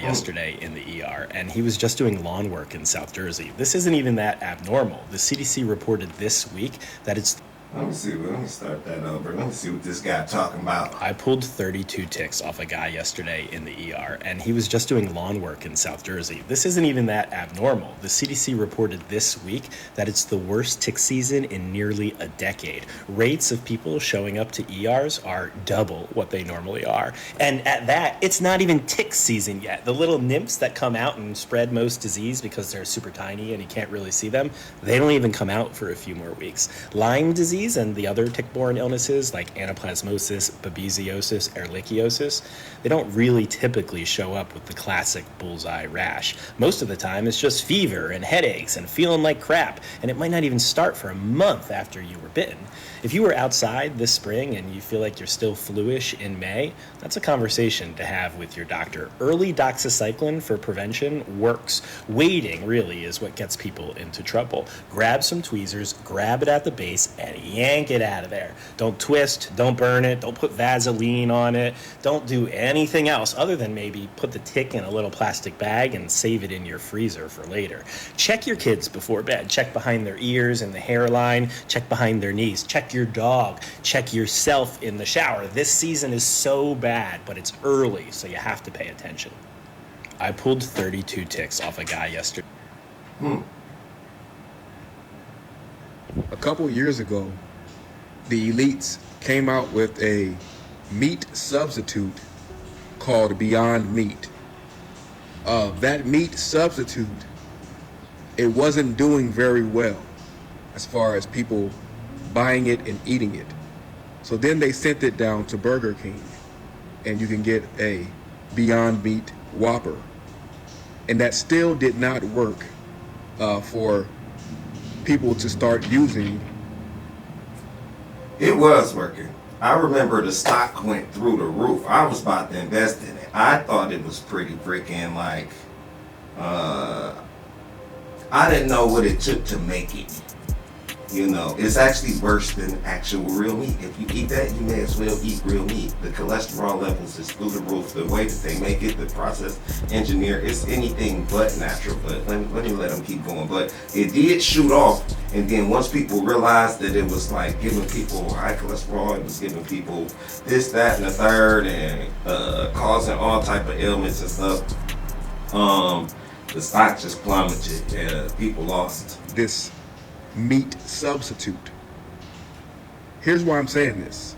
guy yesterday in the ER, and he was just doing lawn work in South Jersey. This isn't even that abnormal. The CDC reported this week that it's... Let me see. Let me start that over. Let me see what this guy talking about. I pulled 32 ticks off a guy yesterday in the ER, and he was just doing lawn work in South Jersey. This isn't even that abnormal. The CDC reported this week that it's the worst tick season in nearly a decade. Rates of people showing up to ERs are double what they normally are. And at that, it's not even tick season yet. The little nymphs that come out and spread most disease because they're super tiny and you can't really see them, they don't even come out for a few more weeks. Lyme disease and the other tick-borne illnesses like anaplasmosis, babesiosis, ehrlichiosis, they don't really typically show up with the classic bullseye rash. Most of the time, it's just fever and headaches and feeling like crap, and it might not even start for a month after you were bitten. If you were outside this spring and you feel like you're still flu-ish in May, that's a conversation to have with your doctor. Early doxycycline for prevention works. Waiting really is what gets people into trouble. Grab some tweezers, grab it at the base, and yank it out of there. Don't twist, don't burn it, don't put Vaseline on it, don't do anything else other than maybe put the tick in a little plastic bag and save it in your freezer for later. Check your kids before bed. Check behind their ears and the hairline, check behind their knees, check your dog, check yourself in the shower. This season is so bad, but it's early, so you have to pay attention. I pulled 32 ticks off a guy yesterday. A couple years ago, the elites came out with a meat substitute called Beyond Meat. That meat substitute, it wasn't doing very well as far as people buying it and eating it. So then they sent it down to Burger King, and you can get a Beyond Meat Whopper. And that still did not work for people to start using. It was working. I remember the stock went through the roof. I was about to invest in it. I thought it was pretty freaking like, I didn't know what it took to make it. You know, it's actually worse than actual real meat. If you eat that, you may as well eat real meat. The cholesterol levels is through the roof. The way that they make it, the process engineer, is anything but natural. But let me let them keep going. But it did shoot off. And then once people realized that it was like giving people high cholesterol, it was giving people this, that, and the third, and causing all type of ailments and stuff, the stock just plummeted. And people lost. This meat substitute. Here's why I'm saying this.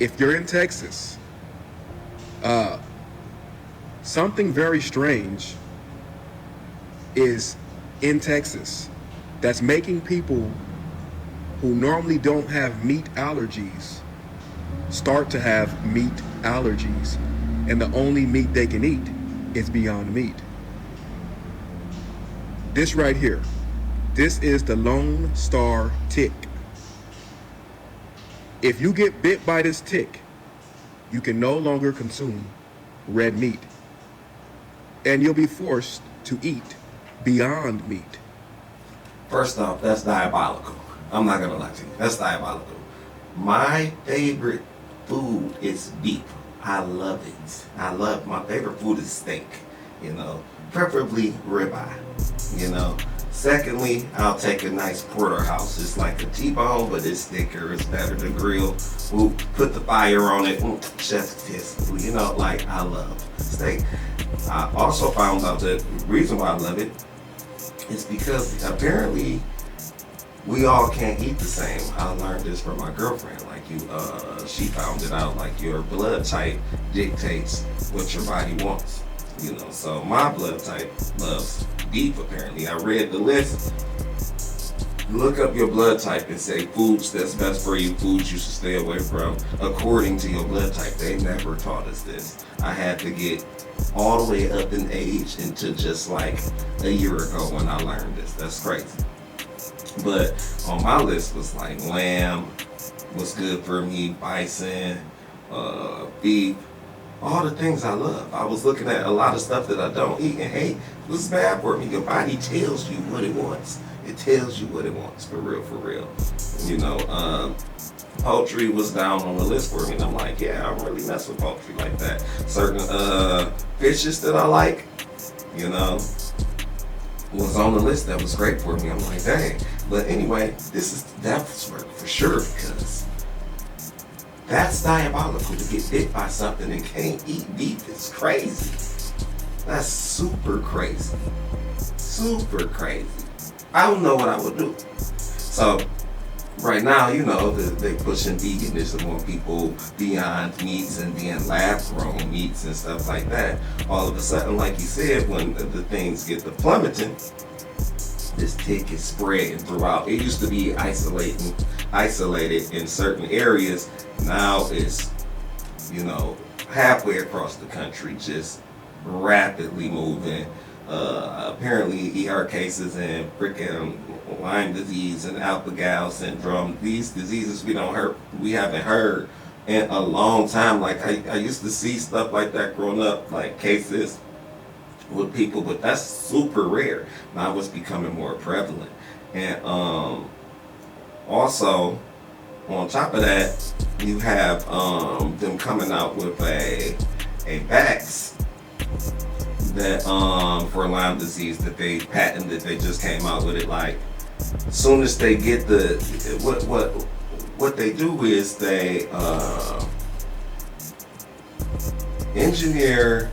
If you're in Texas, something very strange is in Texas that's making people who normally don't have meat allergies start to have meat allergies, and the only meat they can eat is Beyond Meat. This right here, this is the Lone Star tick. If you get bit by this tick, you can no longer consume red meat, and you'll be forced to eat Beyond Meat. First off, that's diabolical. I'm not gonna lie to you. That's diabolical. My favorite food is beef. I love it. My favorite food is steak, you know, preferably ribeye, you know. Secondly, I'll take a nice porterhouse. It's like a T-bone, but it's thicker. It's better to grill. Ooh, put the fire on it. Chef's kiss. You know, like, I love steak. I also found out that the reason why I love it is because apparently we all can't eat the same. I learned this from my girlfriend. Like, she found it out. Like, your blood type dictates what your body wants. You know, so my blood type loves beef, apparently. I read the list. Look up your blood type and say foods that's best for you, foods you should stay away from, according to your blood type. They never taught us this. I had to get all the way up in age into just like a year ago when I learned this. That's crazy. But on my list was like lamb was good for me, bison, beef, all the things I love. I was looking at a lot of stuff that I don't eat, and hey, this is bad for me. Your body tells you what it wants. It tells you what it wants, for real, for real. You know, poultry was down on the list for me. And I'm like, yeah, I don't really mess with poultry like that. Certain fishes that I like, you know, was on the list that was great for me. I'm like, dang. But anyway, this is devil's work for sure, because that's diabolical. To get bit by something and can't eat beef is crazy. That's super crazy. Super crazy. I don't know what I would do. So right now, you know, they pushing veganism on people beyond meats and being lab-grown meats and stuff like that. All of a sudden, like you said, when the things get to plummeting, this tick is spreading throughout. It used to be isolated in certain areas. Now it's, you know, halfway across the country, just rapidly moving. Apparently ER cases and freaking Lyme disease and alpha-gal syndrome, these diseases we haven't heard in a long time. Like I used to see stuff like that growing up, like cases with people, but that's super rare. Now it's becoming more prevalent. And also on top of that, you have them coming out with a vax that for Lyme disease that they patented. They just came out with it. Like soon as they get the what they do is they engineer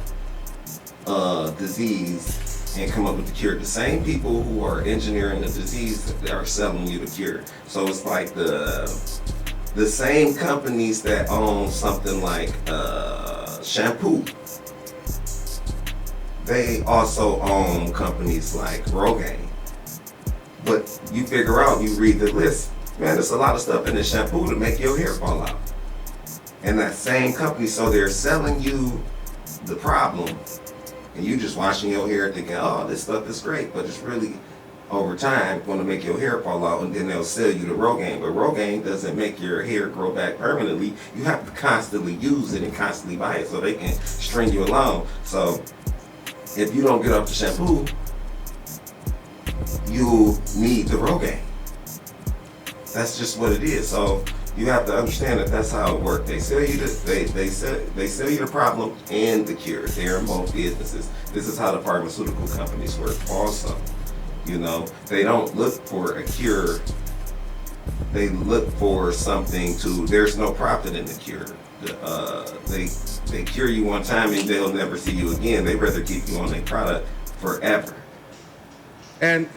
disease and come up with the cure. The same people who are engineering the disease are selling you the cure. So it's like the same companies that own something like shampoo. They also own companies like Rogaine. But you figure out, you read the list, man, there's a lot of stuff in the shampoo to make your hair fall out. And that same company, so they're selling you the problem, and you just washing your hair thinking, oh, this stuff is great, but it's really, over time, going to make your hair fall out, and then they'll sell you the Rogaine. But Rogaine doesn't make your hair grow back permanently. You have to constantly use it and constantly buy it so they can string you along. So if you don't get off the shampoo, you need the Rogaine. That's just what it is. So you have to understand that that's how it works. They sell you they sell you the problem and the cure. They're in both businesses. This is how the pharmaceutical companies work also. You know, they don't look for a cure. They look for something to, there's no profit in the cure. They cure you one time and they'll never see you again. They rather keep you on their product forever. And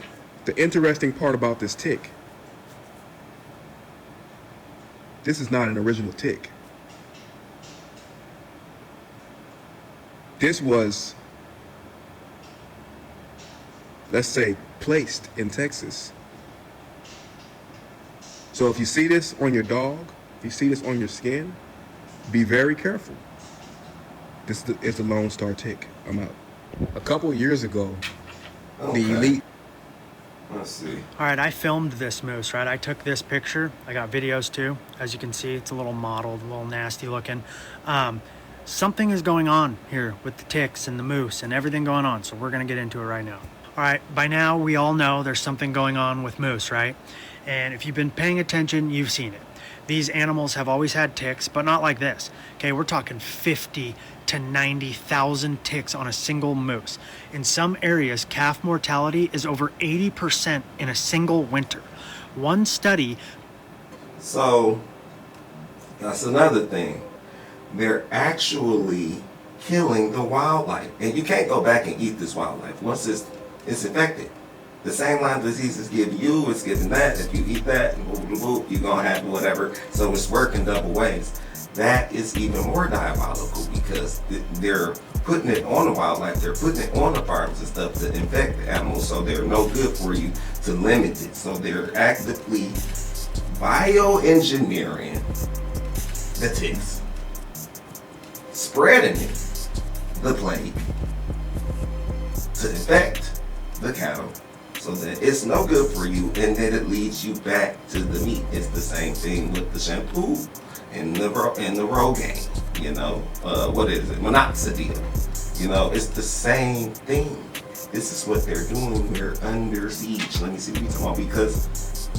the interesting part about this tick, this is not an original tick. This was, let's say, placed in Texas. So if you see this on your dog, if you see this on your skin, be very careful. This is the Lone Star tick. I'm out. A couple years ago, the elite. Let's see. All right, I filmed this moose, right? I took this picture. I got videos too. As you can see, it's a little mottled, a little nasty looking. Something is going on here with the ticks and the moose and everything going on. So we're gonna get into it right now. All right, by now we all know there's something going on with moose, right? And if you've been paying attention, you've seen it. These animals have always had ticks, but not like this. Okay, we're talking 50 to 90,000 ticks on a single moose. In some areas, calf mortality is over 80% in a single winter. One study. So that's another thing. They're actually killing the wildlife, and you can't go back and eat this wildlife once it's infected. The same Lyme disease is giving you, it's giving that. If you eat that, you're gonna have whatever. So it's working double ways. That is even more diabolical because they're putting it on the wildlife, they're putting it on the farms and stuff to infect the animals, so they're no good for you to limit it. So they're actively bioengineering the ticks, spreading it, the plague, to infect the cattle, so that it's no good for you, and then it leads you back to the meat. It's the same thing with the shampoo and the Rogaine, you know, what is it, minoxidil, you know, it's the same thing. This is what they're doing. We're under siege. Let me see what you're talking about, because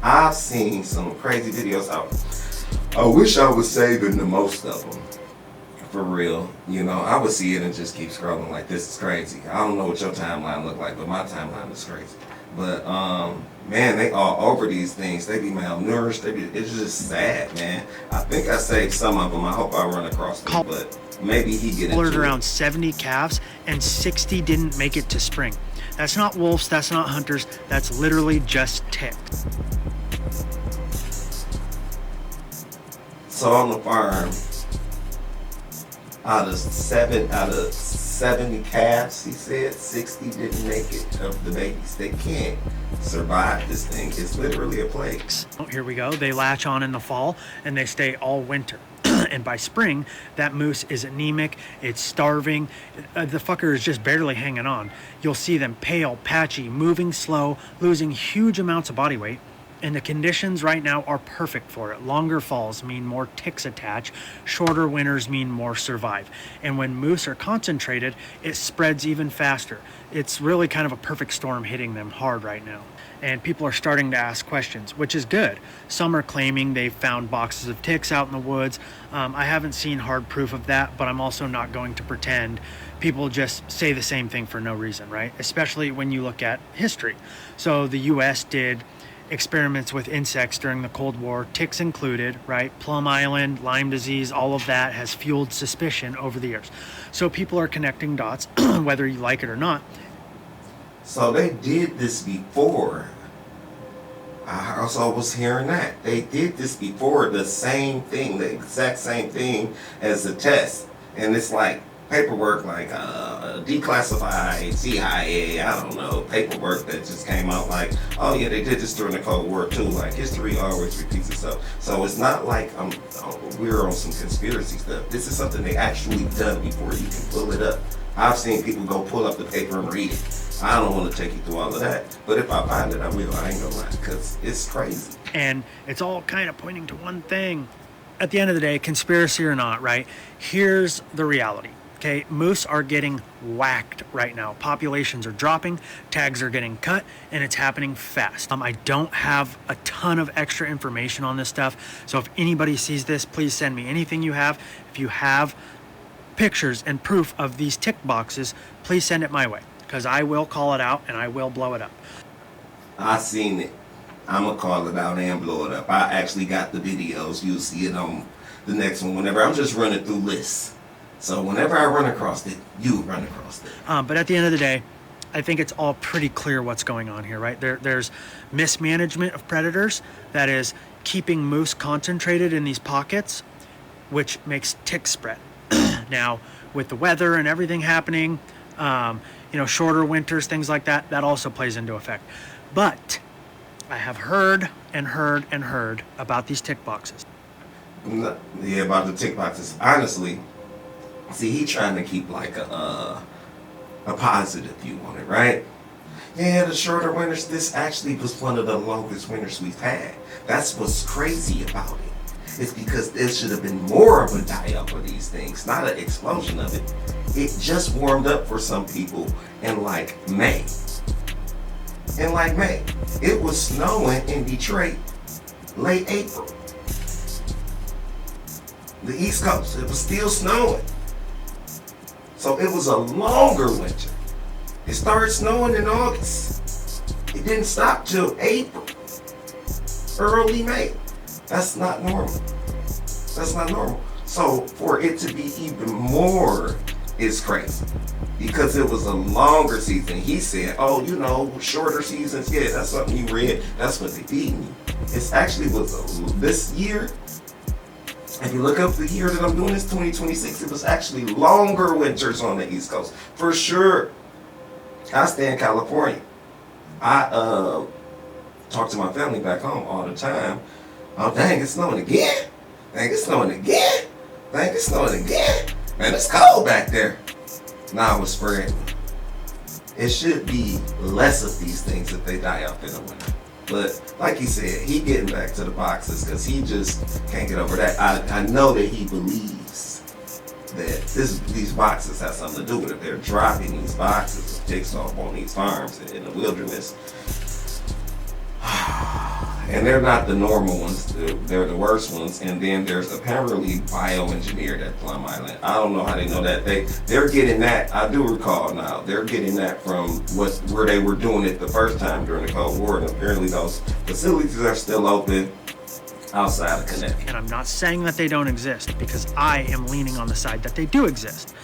I've seen some crazy videos out. I wish I was saving the most of them. For real. You know, I would see it and just keep scrolling like, this is crazy. I don't know what your timeline look like, but my timeline is crazy. But, man, they all over these things. They be malnourished. It's just sad, man. I think I saved some of them. I hope I run across them, but maybe he get into around 70 calves and 60 didn't make it to spring. That's not wolves, that's not hunters, that's literally just ticks. So on the farm, out of 70 calves, he said 60 didn't make it of the babies. They can't survive this thing. It's literally a plague. Here we go. They latch on in the fall and they stay all winter. And by spring, that moose is anemic, it's starving, the fucker is just barely hanging on. You'll see them pale, patchy, moving slow, losing huge amounts of body weight. And the conditions right now are perfect for it. Longer falls mean more ticks attach, shorter winters mean more survive. And when moose are concentrated, it spreads even faster. It's really kind of a perfect storm hitting them hard right now. And people are starting to ask questions, which is good. Some are claiming they've found boxes of ticks out in the woods. I haven't seen hard proof of that, but I'm also not going to pretend. People just say the same thing for no reason, right? Especially when you look at history. So the US did experiments with insects during the Cold War, ticks included, right? Plum Island, Lyme disease, all of that has fueled suspicion over the years. So people are connecting dots, whether you like it or not. So they did this before. I also was hearing that. They did this before, the same thing, the exact same thing as the test. And it's like paperwork, like declassified, CIA, I don't know, paperwork that just came out like, oh yeah, they did this during the Cold War too. Like, history always repeats itself. So it's not like we're on some conspiracy stuff. This is something they actually done before. You can pull it up. I've seen people go pull up the paper and read it. I don't want to take you through all of that, but if I find it, I will. I ain't gonna lie, because it's crazy. And it's all kind of pointing to one thing. At the end of the day, conspiracy or not, right? Here's the reality. Okay, moose are getting whacked right now. Populations are dropping, tags are getting cut, and it's happening fast. I don't have a ton of extra information on this stuff, so if anybody sees this, please send me anything you have. If you have pictures and proof of these tick boxes, please send it my way, because I will call it out and I will blow it up. I seen it. I'm gonna call it out and blow it up. I actually got the videos. You'll see it on the next one whenever I'm just running through lists. So whenever I run across it, you run across it. But at the end of the day, I think it's all pretty clear what's going on here, right? There's mismanagement of predators, that is keeping moose concentrated in these pockets, which makes tick spread. Now, with the weather and everything happening, shorter winters, things like that, that also plays into effect. But I have heard about these tick boxes. Yeah, about the tick boxes. Honestly, see, he trying to keep like a positive view on it, right? Yeah, the shorter winters, this actually was one of the longest winters we've had. That's what's crazy about it. It's because there should have been more of a die-up of these things, not an explosion of it. It just warmed up for some people in like May. It was snowing in Detroit late April. The East Coast, it was still snowing. So it was a longer winter. It started snowing in August. It didn't stop till April, early May. That's not normal. That's not normal. So for it to be even more is crazy, because it was a longer season. He said, shorter seasons. Yeah, that's something you read. That's what they feeding you. It's actually this year. If you look up the year that I'm doing this, 2026, it was actually longer winters on the East Coast. For sure. I stay in California. I talk to my family back home all the time. Oh, dang, it's snowing again. Dang, it's snowing again. Dang, it's snowing again. Man, it's cold back there. Nah, it's spreading. It should be less of these things if they die up in the winter. But like he said, he getting back to the boxes because he just can't get over that. I know that he believes that these boxes have something to do with it. They're dropping these boxes of ticks off on these farms in the wilderness. And they're not the normal ones, they're the worst ones. And then there's apparently bioengineered at Plum Island. I don't know how they know that. They're getting that, I do recall now, they're getting that from where they were doing it the first time during the Cold War. And apparently those facilities are still open outside of Connecticut. And I'm not saying that they don't exist, because I am leaning on the side that they do exist.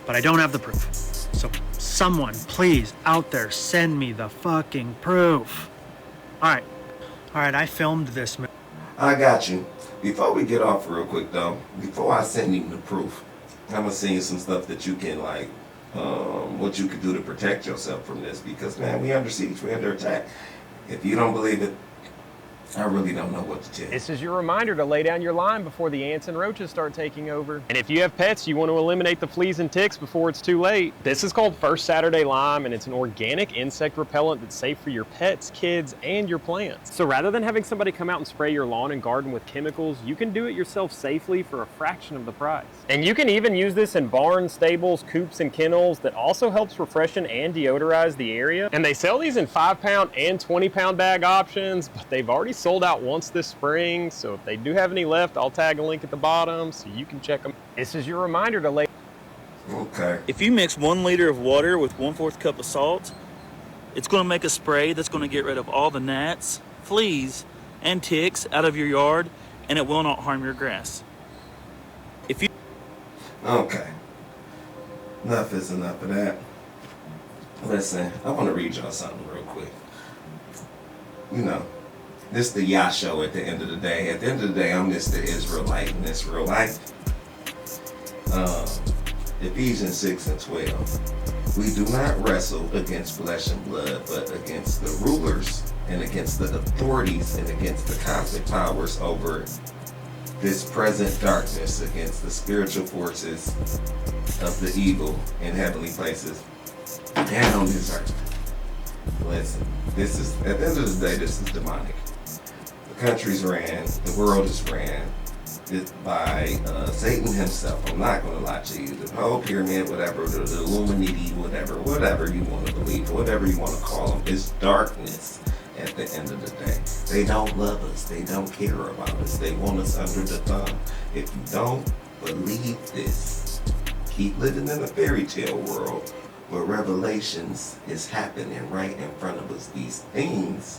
But I don't have the proof. So someone, please, out there, send me the fucking proof. All right, I filmed this. I got you. Before we get off real quick though, before I send you the proof, I'm gonna send you some stuff that you can like, what you could do to protect yourself from this, because man, we under siege, we under attack. If you don't believe it, I really don't know what to tell you. This is your reminder to lay down your line before the ants and roaches start taking over. And if you have pets, you want to eliminate the fleas and ticks before it's too late. This is called First Saturday Lime, and it's an organic insect repellent that's safe for your pets, kids, and your plants. So rather than having somebody come out and spray your lawn and garden with chemicals, you can do it yourself safely for a fraction of the price. And you can even use this in barns, stables, coops, and kennels. That also helps refreshen and deodorize the area. And they sell these in 5-pound and 20-pound bag options, but they've already sold out once this spring, so if they do have any left, I'll tag a link at the bottom so you can check them. This is your reminder to lay. Okay. If you mix 1 liter of water with 1/4 cup of salt, it's going to make a spray that's going to get rid of all the gnats, fleas, and ticks out of your yard, and it will not harm your grass. If you Okay. Enough is enough of that. Listen, I want to read y'all something real quick. You know, this is the Yah show at the end of the day. At the end of the day, I'm Mr. Israelite in this real life. Ephesians 6:12. We do not wrestle against flesh and blood, but against the rulers and against the authorities and against the cosmic powers over this present darkness, against the spiritual forces of the evil in heavenly places and on this earth. Listen, this is, at the end of the day, this is demonic. The country's ran, the world is ran by Satan himself. I'm not going to lie to you. The whole pyramid, whatever, the Illuminati, whatever you want to believe, whatever you want to call them, is darkness at the end of the day. They don't love us. They don't care about us. They want us under the thumb. If you don't believe this, keep living in a fairy tale world where revelations is happening right in front of us. These things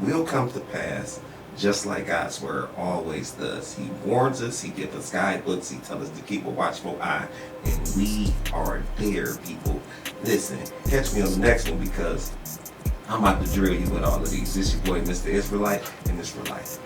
will come to pass, just like God's word always does. He warns us, he gives us guidebooks, he tells us to keep a watchful eye, and we are there, people. Listen, catch me on the next one, because I'm about to drill you with all of these. This your boy, Mr. Israelite, and Israelite.